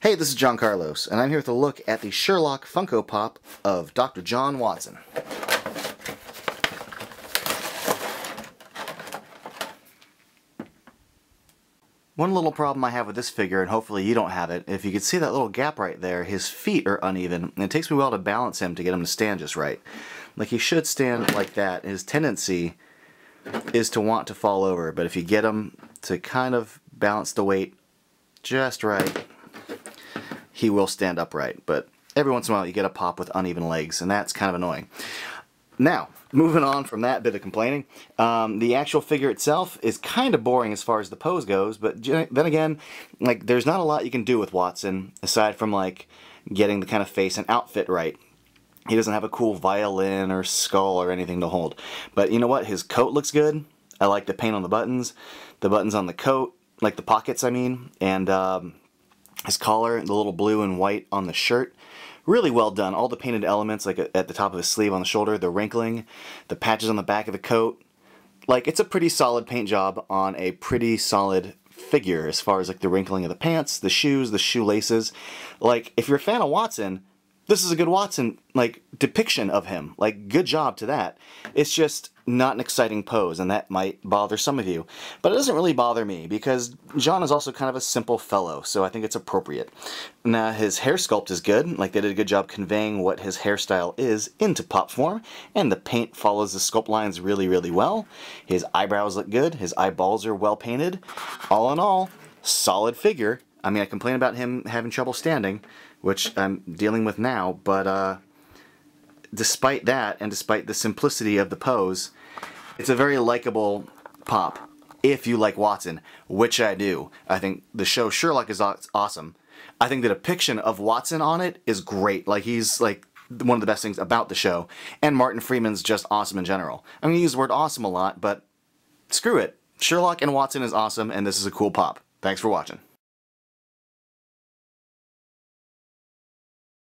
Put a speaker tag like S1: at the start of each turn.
S1: Hey, this is John Carlos, and I'm here with a look at the Sherlock Funko Pop of Dr. John Watson. One little problem I have with this figure, and hopefully you don't have it, if you can see that little gap right there, his feet are uneven, and it takes me a while to balance him to get him to stand just right. Like, he should stand like that. His tendency is to want to fall over, but if you get him to kind of balance the weight just right, he will stand upright. But every once in a while you get a pop with uneven legs, and that's kind of annoying. Now, moving on from that bit of complaining, the actual figure itself is kind of boring as far as the pose goes, but then again, like, there's not a lot you can do with Watson aside from like getting the kind of face and outfit right. He doesn't have a cool violin or skull or anything to hold. But you know what? His coat looks good. I like the paint on the buttons on the coat, like the pockets I mean, and his collar, the little blue and white on the shirt, really well done. All the painted elements, like at the top of his sleeve, on the shoulder, the wrinkling, the patches on the back of the coat. Like, it's a pretty solid paint job on a pretty solid figure as far as like the wrinkling of the pants, the shoes, the shoelaces. Like, if you're a fan of Watson, this is a good Watson, like, depiction of him. Like, good job to that. It's just not an exciting pose, and that might bother some of you. But it doesn't really bother me, because John is also kind of a simple fellow, so I think it's appropriate. Now, his hair sculpt is good. Like, they did a good job conveying what his hairstyle is into pop form, and the paint follows the sculpt lines really, really well. His eyebrows look good. His eyeballs are well painted. All in all, solid figure. I mean, I complain about him having trouble standing, which I'm dealing with now, but despite that, and despite the simplicity of the pose, it's a very likable pop, if you like Watson, which I do. I think the show Sherlock is awesome. I think the depiction of Watson on it is great. Like, he's like one of the best things about the show, and Martin Freeman's just awesome in general. I'm going to use the word awesome a lot, but screw it. Sherlock and Watson is awesome, and this is a cool pop. Thanks for watching.